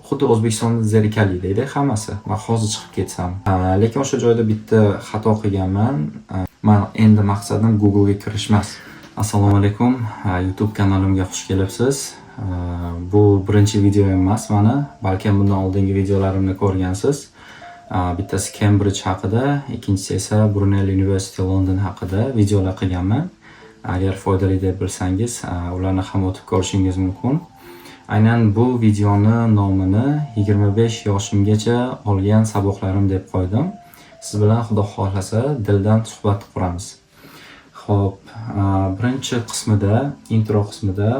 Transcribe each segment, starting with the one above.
xuddi O'zbekistonda zerikarli deydi hammasi. Men hozir chiqib ketsam. Lekin o'sha joyda bitta xato qilganman. Men endi maqsadim Google ga kirish emas. Assalomu alaykum. YouTube kanalimga xush kelibsiz. Bu birinchi video emas meni, balki bundan oldingi videolarimni ko'rgansiz. Bittasi Cambridge haqida, ikkinchisi esa Brunel University London haqida videolar qilganman. Agar foydali deb bilsangiz, ularni ham o'tib ko'rishingiz mumkin. Aynan bu videoni nomini 25 yoshimgacha olgan saboqlarim deb qo'ydim. Siz bilan Xudo xolasa dildan suhbat quramiz. Xo'p, birinchi qismida, intro qismida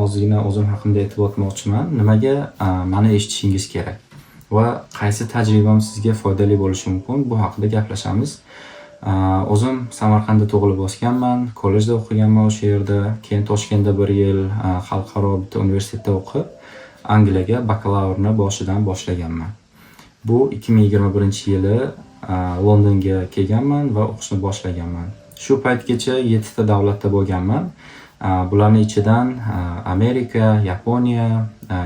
ozgina o'zim haqimda aytib o'tmoqchiman. Nimaga meni eshitishingiz kerak va qaysi tajribam sizga foydali bo'lishi mumkin, bu haqida gaplashamiz. O'zim Samarqandda tug'ilib o'sganman, kollejda o'qiganman o'sha yerda, keyin Toshkentda 1 yil xalqaro bitta universitetda o'qib, Angliyaga bakalavrni boshidan boshlaganman. Bu 2021-yili Londonga kelganman va o'qishni boshlaganman. Shu paytgacha 7 ta davlatda bo'lganman. Bularning ichidan Amerika, Yaponiya,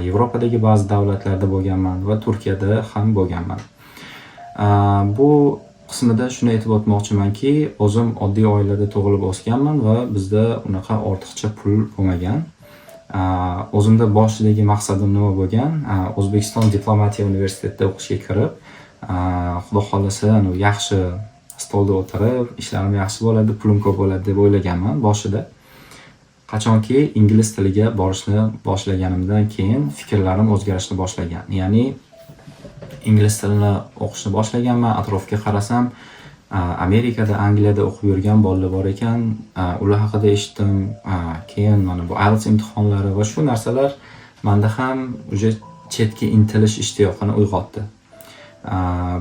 Yevropadagi ba'zi davlatlarda bo'lganman va Turkiyada ham bo'lganman. Bu qismida shuni aytib o'tmoqchimanki, o'zim oddiy oilada tug'ilib o'sganman va bizda unaqa ortiqcha pul bo'lmagan. O'zimda boshidagi maqsadim nima bo'lgan? O'zbekiston diplomatiya universitetida o'qishga kirib, Xudo xolasa yaxshi stolda o'tirib, ishlarim yaxshi bo'ladi, pulim ko'p bo'ladi deb o'ylaganman boshida. Qachonki ingliz tiliga borishni boshlaganimdan keyin fikrlarim o'zgarishni boshlagan. Ya'ni ingliz tilini o'qishni boshlaganman, atrofga qarasam, Amerikada, Angliyada o'qib yurgan bolalar bor ekan, ular haqida eshitdim. Keyin mana bu IELTS imtihonlari va shu narsalar menda ham uje chetga intilish ishtiyoqini uyg'otdi.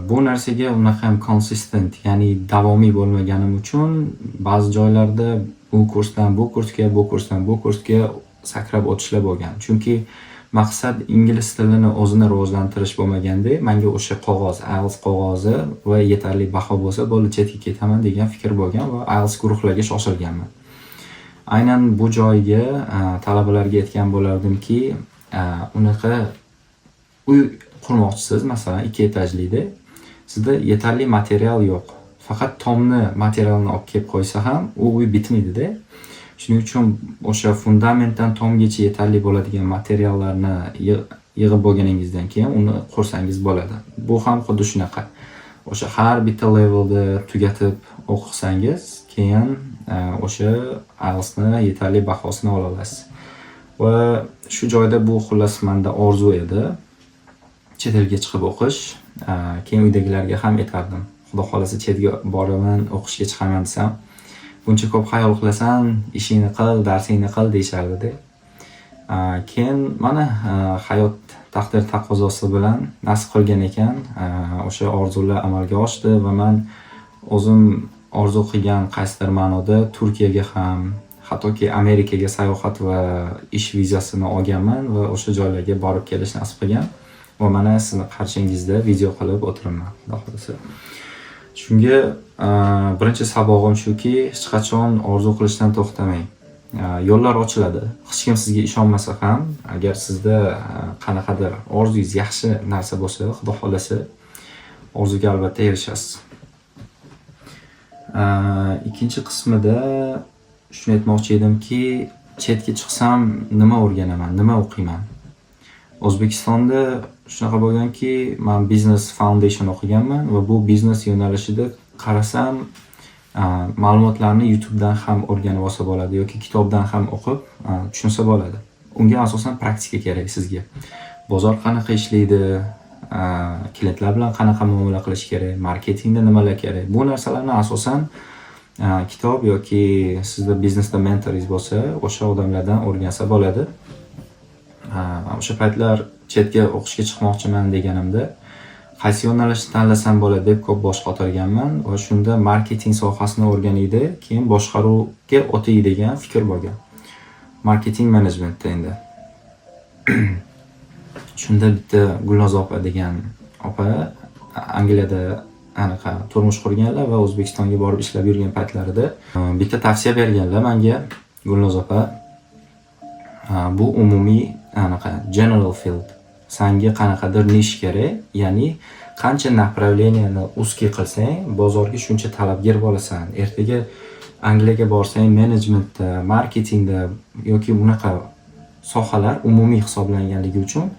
Bu narsaga unaqa ham consistent, ya'ni davomiy bo'lmaganim uchun ba'zi joylarda bu kursdan bu kursga, bu kursdan bu kursga sakrab o'tishlar bo'lgan. Chunki maqsad ingliz tilini o'zini rivojlantirish bo'lmaganda, menga o'sha qog'oz, IELTS qog'ozi va yetarli baho bo'lsa, bo'ldi chetga ketaman degan fikr bo'lgan va IELTS guruhlarga shoshilganman. Aynan bu joyga talabalarga aytgan bo'lardimki, unaqa uy qurmoqchisiz, masalan, 2 etajlida. Sizda yetarli material yo'q. Faqat tomni materialni olib kelib qo'ysa ham, u uy bitmaydi-da. Shuning uchun o'sha fundamentdan tomgacha yetarli bo'ladigan materiallarni yig'ib bo'lganingizdan keyin uni qursangiz bo'ladi. Bu ham xuddi shunaqa. O'sha har bitta levelda tugatib o'qisangiz, keyin o'sha IELTSni yetarli bahosini ola olasiz. Va shu joyda bu xullas menda orzu edi. Chet elga chiqib o'qish, keyin uydagilarga ham aytardim. Xudo xolasa chetga boraman, o'qishga chiqaman desam, buncha ko'p xayol qilasan, ishingni qil, darsingni qil deyishardi-da. Keyin mana hayot taqdir taqozosi bilan nasib qilgan ekan, o'sha orzular amalga oshdi va men o'zim orzu qilgan qaysidir ma'noda Turkiyaga ham, hattoki Amerikaga sayohat va ish vizasini olganman va o'sha joylarga borib kelish nasib qilgan. Va mana sizni qarshingizda video qilib o'tiribman, xudo xolasa. Shunga birinchi sabog'im shuki, hech qachon orzu qilishdan to'xtamang. Yo'llar ochiladi. Hech kim sizga ishonmasa ham, agar sizda qanaqadir orzungiz yaxshi narsa bo'lsa, xudo xolasa orzuga albatta erishasiz. Ikkinchi qismida shuni aytmoqchi edimki, chetga chiqsam nima o'rganaman, nima o'qiyman? O'zbekistonda shunaqa bo'lganki, men Business Foundation o'qiganman va bu biznes yo'nalishida qarasam, ma'lumotlarni YouTubedan ham o'rganib olsa bo'ladi yoki kitobdan ham o'qib tushunsa bo'ladi. Unga asosan praktika kerak sizga. Bozor qanaqa ishlaydi, klientlar bilan qanaqa muomala qilish kerak, marketingda nimalar kerak. Bu narsalarni asosan kitob yoki sizda biznesda mentoringiz bo'lsa, o'sha odamlardan o'rgansa bo'ladi. O'sha paytlar chetga o'qishga chiqmoqchiman deganimda, qaysi yo'nalishni tanlasam bo'ladi deb ko'p bosh qotirganman va shunda marketing sohasini o'rganaydi, keyin boshqaruvga o'tay degan fikr bo'lgan. Marketing menejmentda endi. Shunda bitta Gulnoz opa degan opa Angliyada anaqa turmush qurganlar va O'zbekistonga borib ishlab yurgan paytlarida bitta tavsiya berganlar menga. Gulnoz opa, bu umumiy anaqa general field, Sanga qanaqadir nish kerak, ya'ni qancha направленияni узкий qilsang, bozorga shuncha talabgor bo'lasan. Ertaga Angliyaga borsang, menejmentda, marketingda yoki bunaqa sohalar umumiy hisoblanganligi uchun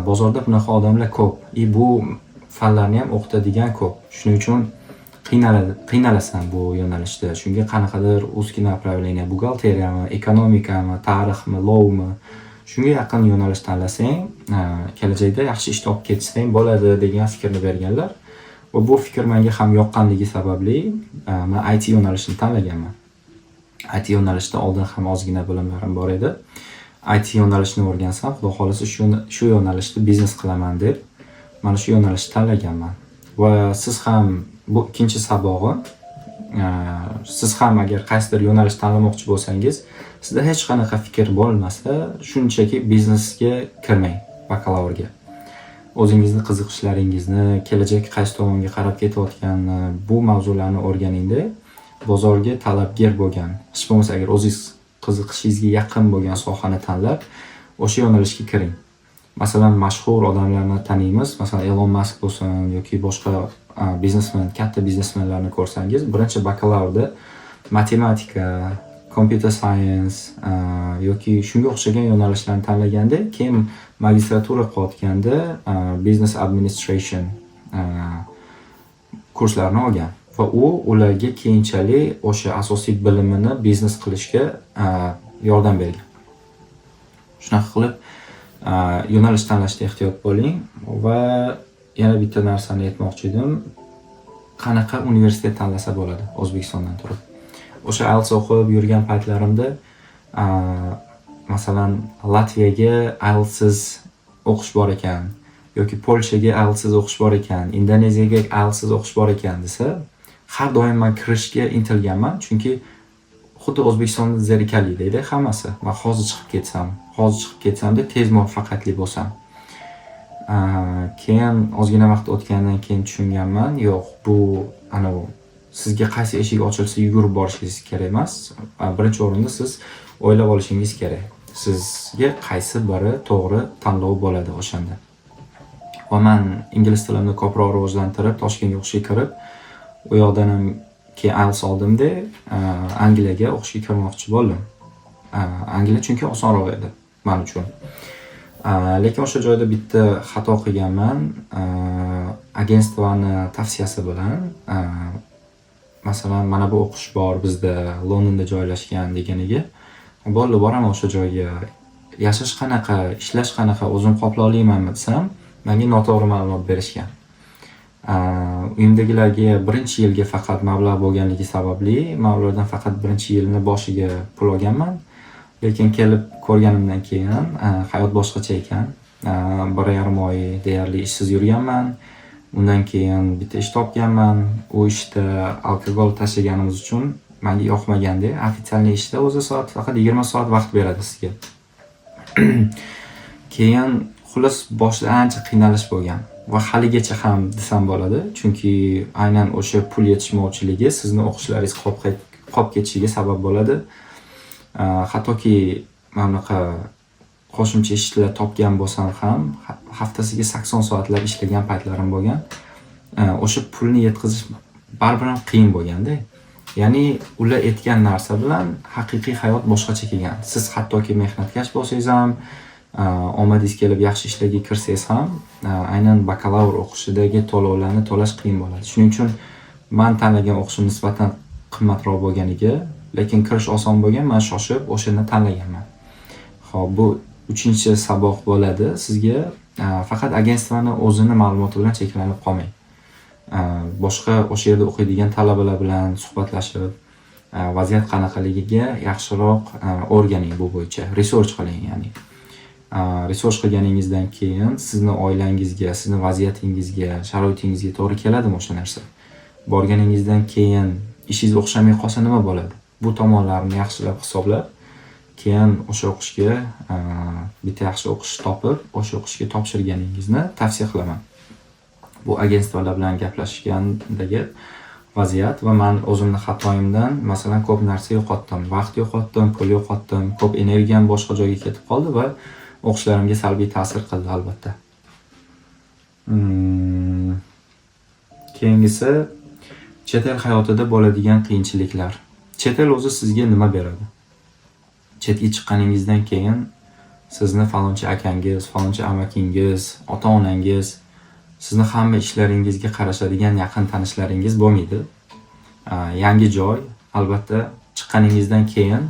bozorda bunaqa odamlar ko'p. Bu fanlarni ham o'qitadigan ko'p. Shuning uchun qiynalasan bu yo'nalishda. Shunga qanaqadir узкий направление, buxgalteriyami, ekonomikami, tarixmi, lovmi, shunga yaqin yo'nalish tanlasang, kelajakda yaxshi ish topib ketsang bo'ladi degan fikrni berganlar. Va bu fikr menga ham yoqqanligi sababli men IT yo'nalishini tanlaganman. IT yo'nalishida oldin ham ozgina bilimlarim bor edi. IT yo'nalishini o'rgansam, xudo xolasa shu yo'nalishda biznes qilaman deb mana shu yo'nalishni tanlaganman. Va siz ham bu ikkinchi sabog'i, siz ham agar qaysidir yo'nalish tanlamoqchi bo'lsangiz, sizda hech qanaqa fikr bo'lmasa, shunchaki biznesga kirmang, bakalavrga. O'zingizni qiziqishlaringizni, kelajak qaysi tomonga qarab ketayotganini, bu mavzularni o'rganingda, bozorga talabgor bo'lgan, hech bo'lmasa agar o'zingiz qiziqishingizga yaqin bo'lgan sohani tanlab, o'sha yo'nalishga kiring. Masalan, mashhur odamlarni taniymiz, masalan Elon Musk bo'lsin yoki boshqa biznesmen, katta biznesmenlarni ko'rsangiz, birinchi bakalavrda matematika, computer science yoki shunga o'xshagan yo'nalishlarni tanlaganda, keyin magistratura qilayotganda business administration kurslarini olgan va ularga keyinchalik o'sha asosiy bilimini biznes qilishga yordam bergan. Shunaqa qilib yo'nalish tanlashda ehtiyot bo'ling va yana bitta narsani aytmoqchi edim. Qanaqa universitet tanlasa bo'ladi O'zbekistondan turib. O'sha IELTS o'qib yurgan paytlarimda masalan Latviyaga IELTSsiz o'qish bor ekan yoki Polshaga IELTSsiz o'qish bor ekan, Indoneziyaga IELTSsiz o'qish bor ekan desa, har doim men kirishga intilganman, chunki xuddi O'zbekistonda zerikarli deydi hammasi. Men hozir chiqib ketsam deb tez muvaffaqiyatli bo'lsam. Keyin ozgina vaqt o'tgandan keyin tushunganman, yo'q, bu sizga qaysi eshik ochilsa yugurib borishingiz kerak emas. Birinchi o'rinda siz o'ylab olishingiz kerak. Sizga qaysi biri to'g'ri tanlov bo'ladi o'shanda. Va men ingliz tilimni ko'proq rivojlantirib, Toshkentga o'qishga kirib, u yoqdan ham keyin IELTS oldimda Angliyaga o'qishga kirmoqchi bo'ldim. Angliya chunki osonroq edi men uchun. Lekin o'sha joyda bitta xato qilganman. Agentstvani tavsiyasi bilan masalan mana bu o'qish bor bizda Londonda joylashgan deganiga, bo'ldi boraman o'sha joyga. Yashash qanaqa, ishlash qanaqa, o'zim qoploliymanmi desam, menga noto'g'ri ma'lumot berishgan. Uyimdagilarga birinchi yilga faqat mablag' bo'lganligi sababli men ulardan faqat birinchi yilni boshiga pul olganman. Lekin kelib ko'rganimdan keyin hayot boshqacha ekan. 1,5 oy deyarli ishsiz yurganman. Undan keyin bitta ish topganman. U ishda alkogol tashlaganimiz uchun menga yoqmaganda, ofitsialniy ishda o'zi faqat 20 soat vaqt beradi sizga. Keyin xullas boshida ancha qiynalish bo'lgan va haligacha ham desam bo'ladi, chunki aynan o'sha pul yetishmovchiligi sizni o'qishlaringiz qolib ketishiga sabab bo'ladi. Hattoki bunaqa qo'shimcha ishlar topgan bo'lsam ham haftasiga 80 soatlab ishlagan paytlarim bo'lgan. O'sha pulni yetkazish baribir ham qiyin bo'lganda. Ya'ni ular aytgan narsa bilan haqiqiy hayot boshqacha kelgan. Siz hattoki mehnatkash bo'lsangiz ham, omadingiz kelib yaxshi ishlarga kirsangiz ham, aynan bakalavr o'qishidagi to'lovlarni to'lash qiyin bo'ladi. Shuning uchun men tanlagan o'qishim nisbatan qimmatroq bo'lganiga, lekin kirish oson bo'lgan, men shoshib o'shani tanlaganman. Xo'p, bu 3-saboq bo'ladi. Sizga faqat agentstvani o'zini ma'lumoti bilan cheklanib qolmang. Boshqa o'sha yerda o'qiydigan talabalar bilan suhbatlashib, vaziyat qanaqaligiga yaxshiroq o'rganing bu bo'yicha, research qiling, ya'ni. Research qilganingizdan keyin sizni oilangizga, sizni vaziyatingizga, sharoitingizga to'g'ri keladimi o'sha narsa? Borganingizdan keyin ishingiz o'xshamay qolsa nima bo'ladi? Bu tomonlarni yaxshilab hisoblab, keyin o'sha o'qishga bitta yaxshi o'qish topib, o'sha o'qishga topshirganingizni tavsiya qilaman. Bu agentstvalar bilan gaplashgandagi vaziyat va men o'zimni xatoyimdan masalan ko'p narsa yo'qotdim, vaqt yo'qotdim, pul yo'qotdim, ko'p energiyam boshqa joyga ketib qoldi va o'qishlarimga salbiy ta'sir qildi albatta. Keyingisi chet el hayotida bo'ladigan qiyinchiliklar. Chet el o'zi sizga nima beradi? Chetga chiqqaningizdan keyin sizni falonchi akangiz, falonchi amakingiz, ota-onangiz, sizni hamma ishlaringizga qarashadigan yaqin tanishlaringiz bo'lmaydi. Yangi joy, albatta chiqqaningizdan keyin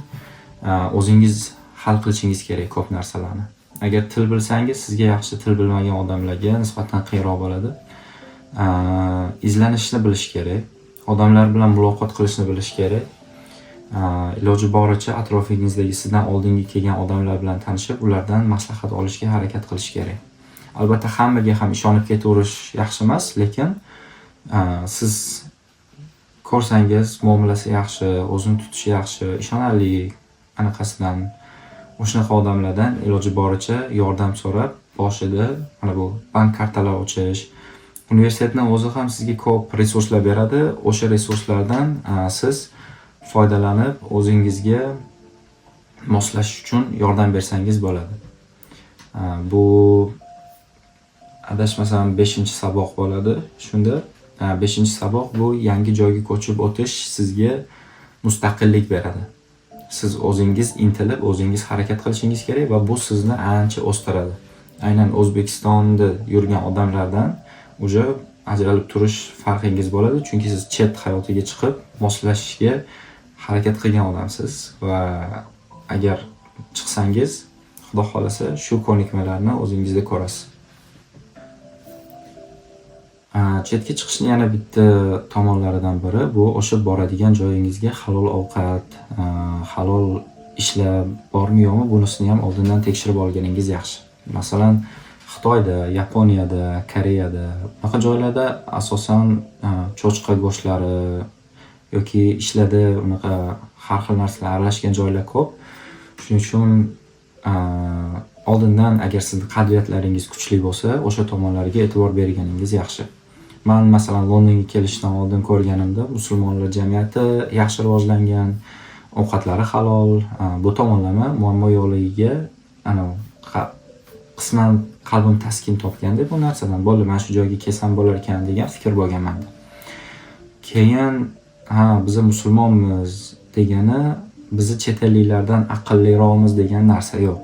o'zingiz hal qilishingiz kerak ko'p narsalarni. Agar til bilsangiz, sizga yaxshi til bilmagan odamlarga nisbatan qiyinroq bo'ladi. Izlanishni bilish kerak, odamlar bilan muloqot qilishni bilish kerak. Iloji boricha atrofingizdagi sizdan oldingi kelgan odamlar bilan tanishib, ulardan maslahat olishga harakat qilish kerak. Albatta hammaga ham ishonib ketaverish yaxshi emas, lekin siz ko'rsangiz muomalasi yaxshi, o'zini tutishi yaxshi, ishonarli anaqasidan o'shunaqa odamlardan iloji boricha yordam so'rab, boshida mana bu bank kartalar ochish, universitetning o'zi ham sizga ko'p resurslar beradi. O'sha resurslardan siz foydalanib o'zingizga moslashish uchun yordam bersangiz bo'ladi. Bu adashmasam 5-saboq bo'ladi. Shunda 5-saboq bu yangi joyga ko'chib o'tish sizga mustaqillik beradi. Siz o'zingiz intilib, o'zingiz harakat qilishingiz kerak va bu sizni ancha o'stiradi. Aynan O'zbekistonda yurgan odamlardan o'sha ajralib turish farqingiz bo'ladi, chunki siz chet hayotiga chiqib moslashishga harakat qilgan odamsiz va agar chiqsangiz, xudo xolasa, shu ko'nikmalarni o'zingizda ko'rasiz. Chetga chiqishning yana bitta tomonlaridan biri bu o'sha boradigan joyingizga halol ovqat, halol ishlar bormi yo'qmi, bunisini ham oldindan tekshirib olganingiz yaxshi. Masalan, Xitoyda, Yaponiyada, Koreyada bunaqa joylarda asosan cho'chqa go'shtlari yoki ishlarda unaqa har xil narsalar aralashgan joylar ko'p. Shuning uchun oldindan agar sizning qadriyatlaringiz kuchli bo'lsa, o'sha tomonlarga e'tibor berganingiz yaxshi. Men masalan Londonga kelishdan oldin ko'rganimda musulmonlar jamiyati yaxshi rivojlangan, ovqatlari halol, bu tomonlama muammo yo'qligiga qisman qalbim taskin topganda bu narsadan bo'ldi, men shu joyga kelsam bo'lar ekan degan fikr bo'lgan menda. Keyin biz musulmonmiz degani bizni chet elliklardan aqlliroqmiz degan narsa yo'q.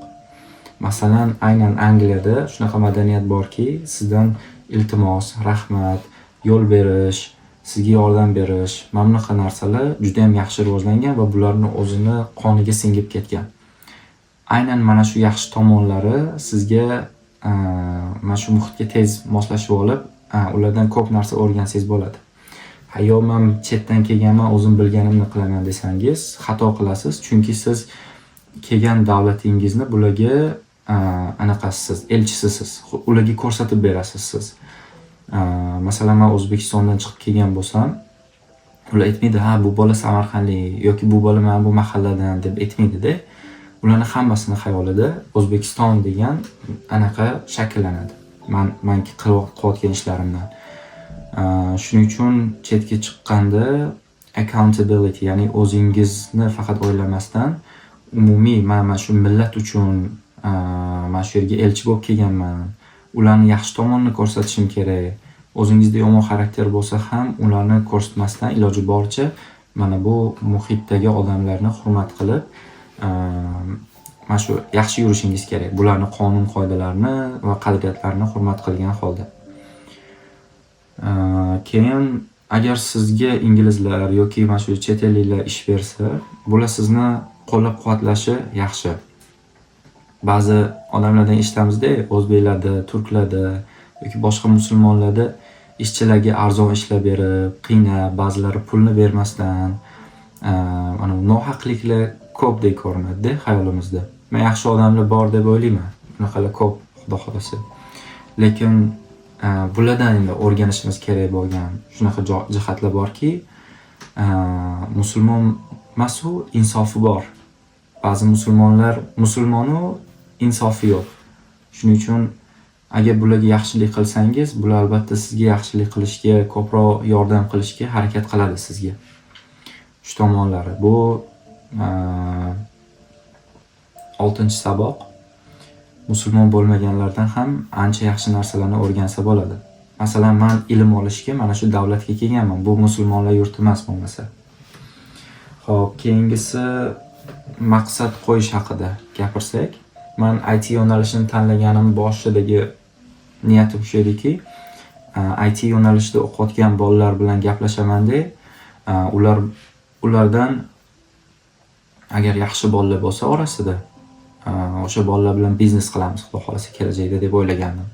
Masalan, aynan Angliyada shunaqa madaniyat borki, sizdan iltimos, rahmat, yo'l berish, sizga yordam berish, mana bunaqa narsalar juda ham yaxshi rivojlangan va bularning o'zini qoniga singib ketgan. Aynan mana shu yaxshi tomonlari sizga mana shu muhitga tez moslashib olib, ulardan ko'p narsa o'rgansangiz bo'ladi. Yo, men chetdan kelganman, o'zim bilganimni qilaman desangiz, xato qilasiz, chunki siz kelgan davlatingizni bularga anaqasiz, elchisisiz, ularga ko'rsatib berasiz siz. Masalan, men O'zbekistondan chiqib kelgan bo'lsam, ular aytmaydi, "Ha, bu bola Samarqandlik yoki bu bola mana bu mahalladan" deb aytmaydi-da. Ularning hammasini xayolida O'zbekiston degan anaqa shakllanadi. Men qilayotgan ishlarimdan. Shuning uchun chetga chiqqanda accountability, ya'ni o'zingizni faqat o'ylamasdan umumiy mana shu millat uchun mana shu yerga elchi bo'lib kelganman. Ularning yaxshi tomonini ko'rsatishim kerak. O'zingizda yomon xarakter bo'lsa ham ularni ko'rsatmasdan iloji boricha mana bu muhitdagi odamlarni hurmat qilib, mana shu yaxshi yurishingiz kerak. Bularning qonun qoidalarini va qadriyatlarini hurmat qilgan holda. Keyin agar sizga inglizlar yoki mana shu chet elliklar ish bersa, bular sizni qo'llab-quvvatlashi yaxshi. Ba'zi odamlardan eshitamiz-da, o'zbeklarda, turklarda yoki boshqa musulmonlarda ishchilarga arzon ishlab berib, qiynab, ba'zilari pulni bermasdan, mana nohaqliklar ko'pdek ko'rinadi hayolimizda. Men yaxshi odamlar bor deb o'ylayman. Bunaqalar ko'p, xudo xolasa. Lekin bulardan endi o'rganishimiz kerak bo'lgan shunaqa jihatlar borki, musulmon masu insofi bor. Ba'zi musulmonlar musulmonu insofi yo'q. Shuning uchun agar bularga yaxshilik qilsangiz, bular albatta sizga yaxshilik qilishga, ko'proq yordam qilishga harakat qiladi sizga. Shu tomonlari. Bu 6-saboq. musulmon bo'lmaganlardan ham ancha yaxshi narsalarni o'rgansa bo'ladi. Masalan, men ilm olishga mana shu davlatga kelganman. Bu musulmonlar yurti emas bo'lmasa. Xo'p, keyingisi maqsad qo'yish haqida gapirsak, men IT yo'nalishini tanlaganim boshidagi niyatim shu ediki, IT yo'nalishida o'qiyotgan bolalar bilan gaplashamanda, ulardan agar yaxshi bolalar bo'lsa orasida, o'sha bolalar bilan biznes qilamiz, xudo xolasa kelajakda deb o'ylagandim.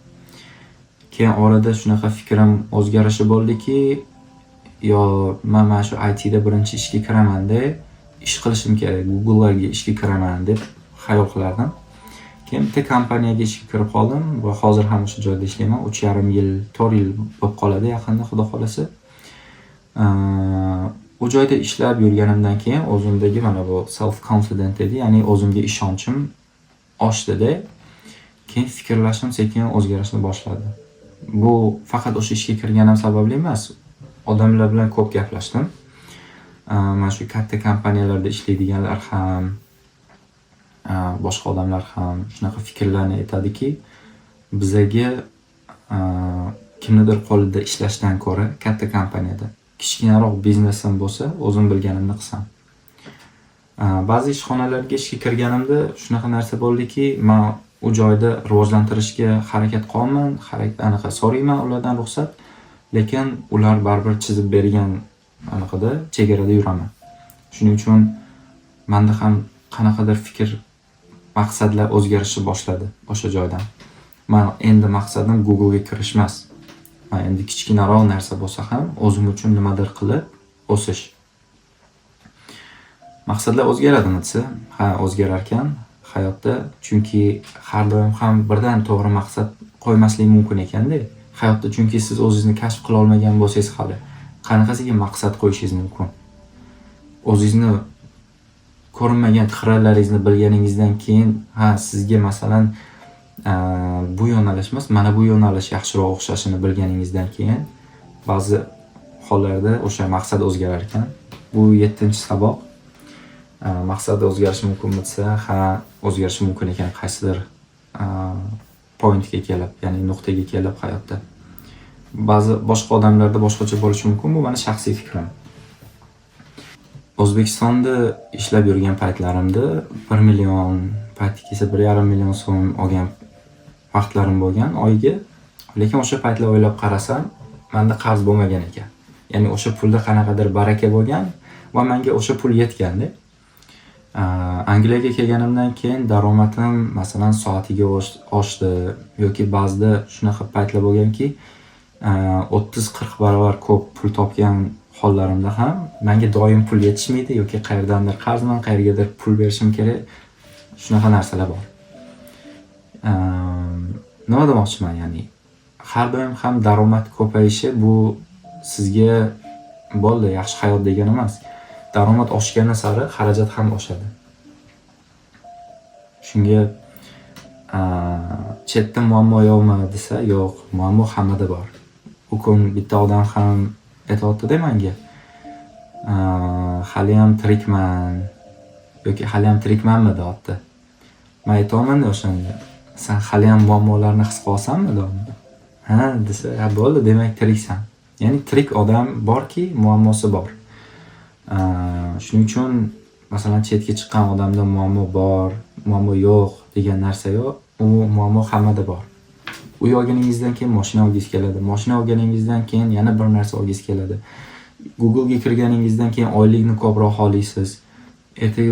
Keyin orada shunaqa fikrim o'zgarishi bo'ldiki, men mana shu IT da birinchi ishga kiraman-da, ish qilishim kerak, Google'larga ishga kiraman deb xayol qilardim. Keyin bitta kompaniyaga ishga kirib qoldim va hozir ham o'sha joyda ishlayman. 3,5 yil, 4 yil bo'lib qoladi yaqinda, xudo xolasa. U joyda ishlab yurganimdan keyin o'zimdagi mana bu self confident edi, ya'ni o'zimga ishonchim oshdida. Keyin fikrlashim sekin o'zgarishni boshladi. Bu faqat o'sha ishga kirganim sababli emas. Odamlar bilan ko'p gaplashdim. Mana shu katta kompaniyalarda ishlaydiganlar ham, boshqa odamlar ham shunaqa fikrlarni aytadiki, bizaga kimnidir qo'lida ishlashdan ko'ra katta kompaniyada kichkinaroq biznesim bo'lsa, o'zim bilganimni qilsam. Ba'zi ishxonalarga ishga kirganimda shunaqa narsa bo'ldiki, men u joyda rivojlantirishga harakat qilaman, anaqa so'rayman ulardan ruxsat, lekin ular baribir chizib bergan anaqada chegarada yuraman. Shuning uchun menda ham qanaqadir fikr, maqsadlar o'zgarishni boshladi o'sha joydan. Men endi maqsadim Google'ga kirish emas. Men endi kichkinaroq narsa bo'lsa ham o'zim uchun nimadir qilib o'sish. Maqsadlar o'zgaradimi desa? Ha, o'zgarar ekan hayotda, chunki har doim ham birdan to'g'ri maqsad qo'ymaslik mumkin ekanda. Hayotda chunki siz o'zingizni kashf qila olmagan bo'lsangiz hali qanaqasiga maqsad qo'yishingiz mumkin? O'zingizni ko'rinmagan qirralaringizni bilganingizdan keyin, sizga masalan bu yo'nalish emas, mana bu yo'nalish yaxshiroq o'xshashini bilganingizdan keyin ba'zi hollarda o'sha maqsad o'zgarar ekan. Bu 7-saboq. Maqsad o'zgarishi mumkinmi desa, o'zgarishi mumkin ekan qaysidir pointga kelib, ya'ni nuqtaga kelib hayotda. Ba'zi boshqa odamlarda boshqacha bo'lishi mumkin, bu meni shaxsiy fikrim. O'zbekistonda ishlab yurgan paytlarimda 1 million, payti kelsa 1,5 million so'm olgan vaqtlarim bo'lgan oyiga. Lekin o'sha paytlar o'ylab qarasam, menda qarz bo'lmagan ekan. Ya'ni o'sha pulda qanaqadir baraka bo'lgan va menga o'sha pul yetgandi. Angliyaga kelganimdan keyin daromadim masalan soatiga oshdi yoki ba'zida shunaqa paytlar bo'lganki, 30-40 barobar ko'p pul topgan hollarimda ham menga doim pul yetishmaydi yoki qayerdandir qarzman, qayergadir pul berishim kerak. Shunaqa narsalar bor. Nima demoqchiman, ya'ni har doim ham daromad ko'payishi bu sizga bo'ldi, yaxshi hayot degani emas. Daromad oshgani sari xarajat ham oshadi. Shunga chetda muammo yo'qmi desa, yo'q, muammo hammada bor. Bu kun bitta odam ham aytayotdi-da menga. Hali ham tirikman yoki hali ham tirikmanmi deyapti. Men aytaman o'shanda, sen hali ham muammolarni his qilasanmi deyapti. Ha desa, bo'ldi, demak tiriksan. Ya'ni tirik odam borki, muammosi bor. Shuning uchun masalan chetga chiqqan odamda muammo bor, muammo yo'q degan narsa yo'q. U muammo hammada bor. Uy olganingizdan keyin mashina olgingiz keladi. Mashina olganingizdan keyin yana bir narsa olgingiz keladi. Google'ga kirganingizdan keyin oylikni ko'proq xohlaysiz. Ertaga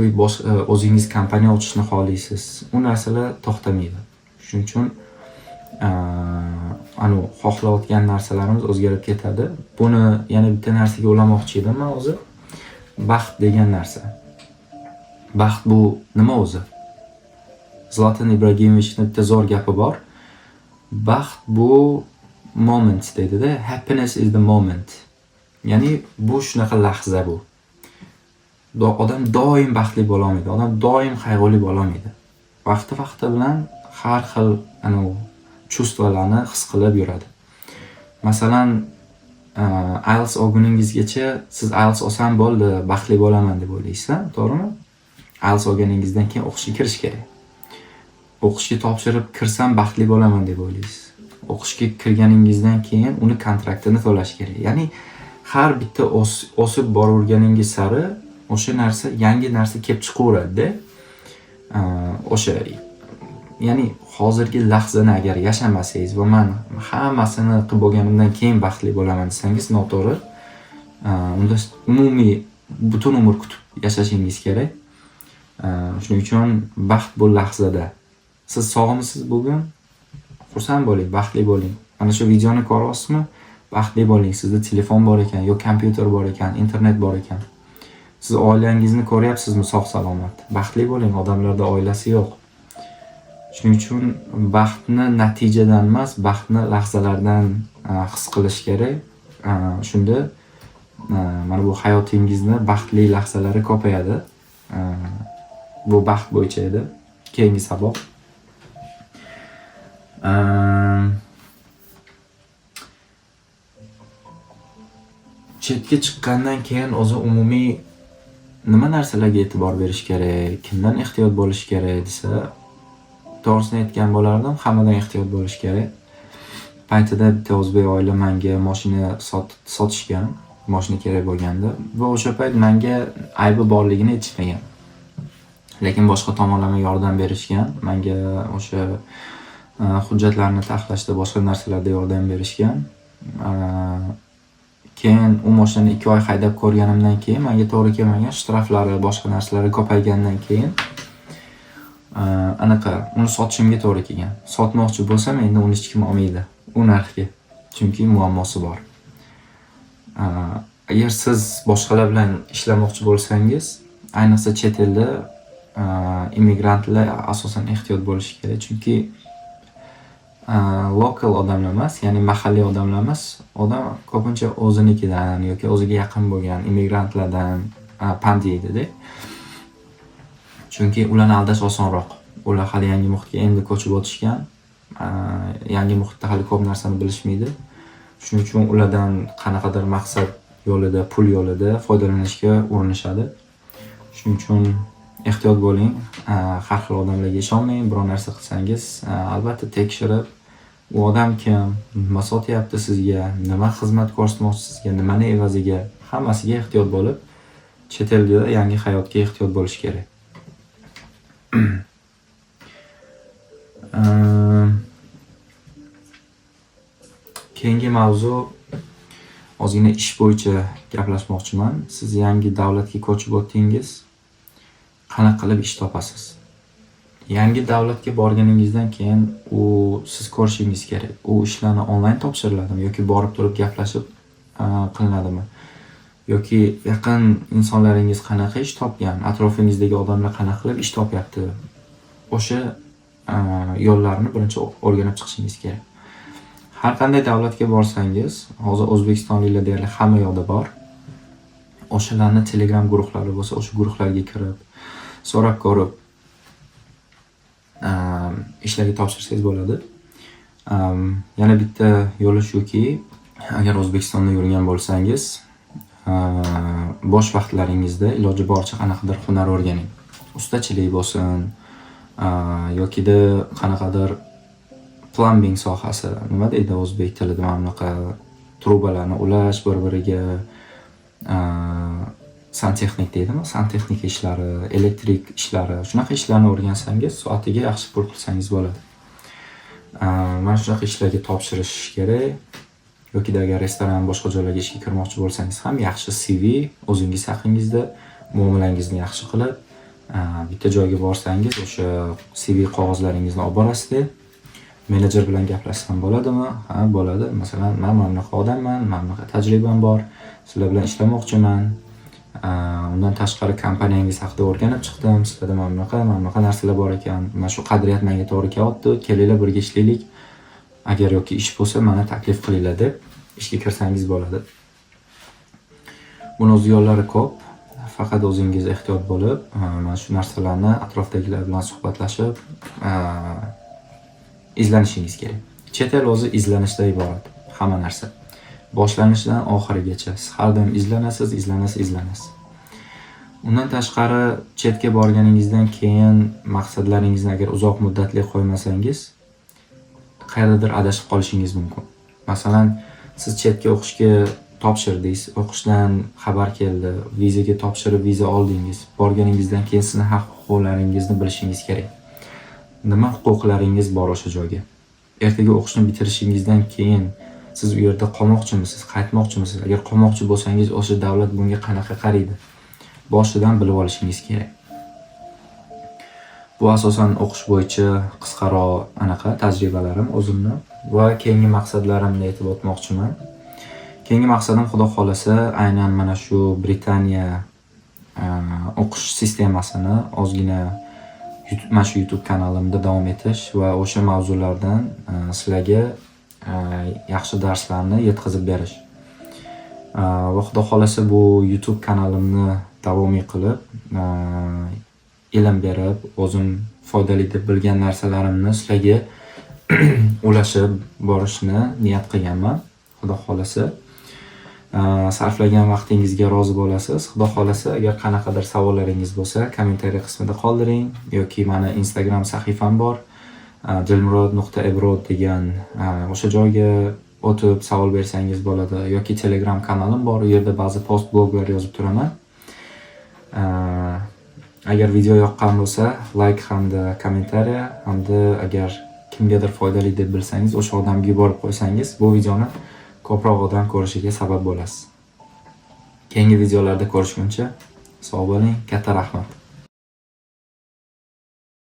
o'zingiz kompaniya ochishni xohlaysiz. U narsalar to'xtamaydi. Shuning uchun xohlayotgan narsalarimiz o'zgarib ketadi. Buni yana bitta narsaga ulamoqchi edim men o'zi. Baxt degan narsa. Baxt bu nima o'zi? Zlatan Ibrahimovichning bitta zo'r gapi bor. Baxt bu moment deydi-da. Happiness is the moment. Ya'ni bu shunaqa lahza bu. Odam doim baxtli bo'la olmaydi. Odam doim qayg'uli bo'la olmaydi. Vaqti bilan har xil chuvstvalarni his qilib yuradi. Masalan, IELTS olguningizgacha siz IELTS olsam bo'ldi, baxtli bo'laman deb o'ylaysiz, to'g'rimi? IELTS olganingizdan keyin o'qishga kirish kerak. o'qishga topshirib kirsam baxtli bo'laman deb o'ylaysiz. O'qishga kirganingizdan keyin uni kontraktini to'lash kerak. Ya'ni har bitta o'sib boraverganingiz sari o'sha narsa, yangi narsa kelib chiqaveradi-da. O'sha ya'ni hozirgi lahzani agar yashamasangiz va men hammasini qilib bo'lganimdan keyin baxtli bo'laman desangiz noto'g'ri. Unda umumiy butun umr kutib yashashingiz kerak. Shuning uchun baxt bu lahzada. Siz sog'misiz bugun? Xursand bo'ling, baxtli bo'ling. Mana shu videoni ko'ryapsizmi? Baxtli bo'ling. Sizda telefon bor ekan, yo kompyuter bor ekan, internet bor ekan. Siz oilangizni ko'ryapsizmi sog' salomat? Baxtli bo'ling. Odamlarda oilasi yo'q. Shuning uchun baxtni natijadan emas, baxtni lahzalardan his qilish kerak. Shunda mana bu hayotingizni baxtli lahzalari ko'payadi. Bu baxt bo'yicha edi. Keyingi saboq. Chetga chiqqandan keyin o'zi umumiy nima narsalarga e'tibor berish kerak, kimdan ehtiyot bo'lish kerak desa, to'g'risini aytgan bo'lardim, hammadan ehtiyot bo'lish kerak. Paytida bitta o'zbek oila menga mashina sotishgan, mashina kerak bo'lganda va o'sha payt menga aybi borligini aytishmagan. Lekin boshqa tomonlama yordam berishgan. Menga o'sha hujjatlarni taxlashda, boshqa narsalarda yordam berishgan. Keyin u mashinani 2 oy haydab ko'rganimdan keyin menga to'g'ri kelmagan shtraflari, boshqa narsalari ko'paygandan keyin anaqa uni sotishimga to'g'ri kelgan. Sotmoqchi bo'lsam endi uni hech kim olmaydi u narxga. Chunki muammosi bor. Agar siz boshqalar bilan ishlamoqchi bo'lsangiz, ayniqsa chet elda immigrantlar asosan ehtiyot bo'lish kerak. Chunki lokal odamlar emas, ya'ni mahalliy odamlar emas, odam ko'pincha o'zinikidan yoki o'ziga yaqin bo'lgan immigrantlardan pand yeydi-da. Chunki ularni aldash osonroq. Ular hali yangi muhitga endi ko'chib o'tishgan. Yangi muhitda hali ko'p narsani bilishmaydi. Shuning uchun ulardan qanaqadir maqsad yo'lida, pul yo'lida foydalanishga urinishadi. Shuning uchun ehtiyot bo'ling. Har xil odamlarga ishonmang. Biror narsa qilsangiz, albatta tekshirib, u odam kim, nima sotyapti sizga, nima xizmat ko'rsatmoqchi sizga, nimani evaziga, hammasiga ehtiyot bo'lib, chet elda yangi hayotga ehtiyot bo'lish kerak. Keyingi mavzu ozgina ish bo'yicha gaplashmoqchiman. Siz yangi davlatga ko'chib o'tdingiz. Qanaqa qilib ish topasiz? Yangi davlatga borganingizdan keyin siz ko'rishingiz kerak. U ishlarni onlayn topshiriladimi yoki borib turib gaplashib qilinadimi? Yoki yaqin insonlaringiz qanaqa ish topgan, atrofingizdagi odamlar qanaqa qilib ish topyapti? O'sha yo'llarni birinchi o'rganib chiqishingiz kerak. Har qanday davlatga borsangiz, hozir o'zbekistonliklar deyarli hamma yoqda bor. O'shalarning Telegram guruhlari bo'lsa, o'sha guruhlarga kirib, so'rab ko'rib ishlarga topshirsangiz bo'ladi. Yana bitta yo'li shuki, agar O'zbekistonda yurgan bo'lsangiz, bo'sh vaqtlaringizda iloji boricha qanaqadir hunar o'rganing. Ustachilik bo'lsin, yokida qanaqadir plumbing sohasi, nima deydi o'zbek tilida, mana bunaqa trubalarni ulash, bir-biriga santexnik deydimi? Santexnika ishlari, elektrik ishlari, shunaqa ishlarni o'rgansangiz, soatiga yaxshi pul qilsangiz bo'ladi. Mana shunaqa ishlarga topshirish kerak. Yoki agar restoran, boshqa joylarga ishga kirmoqchi bo'lsangiz ham yaxshi CV, o'zingiz haqingizda muomalangizni yaxshi qilib, bitta joyga borsangiz, o'sha CV qog'ozlaringizni olib borasizlar. Menejer bilan gaplashsam bo'ladimi? Ha, bo'ladi. Masalan, men mana bunaqa odamman, mana bunaqa tajribam bor, sizlar bilan ishlamoqchiman. Undan tashqari kompaniyangiz haqida o'rganib chiqdim. Sizlarda mana bunaqa narsalar bor ekan. Mana shu qadriyat menga to'g'ri kelyapti. Kelinglar birga ishlaylik. Agar yoki ish bo'lsa, meni taklif qilinglar deb ishga kirsangiz bo'ladi. Buni o'z yo'llari ko'p. Faqat o'zingiz ehtiyot bo'lib, mana shu narsalarni atrofdagilar bilan suhbatlashib, izlanishingiz kerak. Chet el o'zi izlanishdan iborat. Hamma narsa. Boshlanishidan oxirigacha siz har doim izlanasiz. Undan tashqari chetga borganingizdan keyin maqsadlaringizni agar uzoq muddatli qo'ymasangiz, qayerdadir adashib qolishingiz mumkin. Masalan, siz chetga o'qishga topshirdingiz, o'qishdan xabar keldi, vizaga topshirib viza oldingiz. Borganingizdan keyin sizni haq-huquqlaringizni bilishingiz kerak. Nima huquqlaringiz bor o'sha joyga? Ertaga o'qishni bitirishingizdan keyin siz u yerda qolmoqchimisiz, qaytmoqchimisiz? Agar qolmoqchi bo'lsangiz, o'sha davlat bunga qanaqa qaraydi? Boshidan bilib olishingiz kerak. Bu asosan o'qish bo'yicha qisqaroq tajribalarim o'zimni va keyingi maqsadlarimni aytib o'tmoqchiman. Keyingi maqsadim xudo xolasa aynan mana shu Britaniya o'qish sistemasini ozgina mana shu YouTube kanalimda davom etish va o'sha mavzulardan sizlarga yaxshi darslarni yetkazib berish. Va xudo xolasa bu YouTube kanalimni davomiy qilib, ilm berib, o'zim foydali deb bilgan narsalarimni sizlarga ulashib borishni niyat qilganman. Xudo xolasa sarflagan vaqtingizga rozi bo'lasiz. Xudo xolasa agar qanaqadir savollaringiz bo'lsa, kommentariy qismida qoldiring yoki meni Instagram sahifam bor, dilmurod.ebrod degan o'sha joyga o'tib savol bersangiz bo'ladi yoki Telegram kanalim bor, u yerda ba'zi post bloglar yozib turaman. Agar video yoqqan bo'lsa, like hamda kommentariy hamda agar kimgadir foydali deb bilsangiz, o'sha odamga yuborib qo'ysangiz, bu videoni ko'proq odam ko'rishiga sabab bo'lasiz. Keyingi videolarda ko'rishguncha sog' bo'ling, katta rahmat.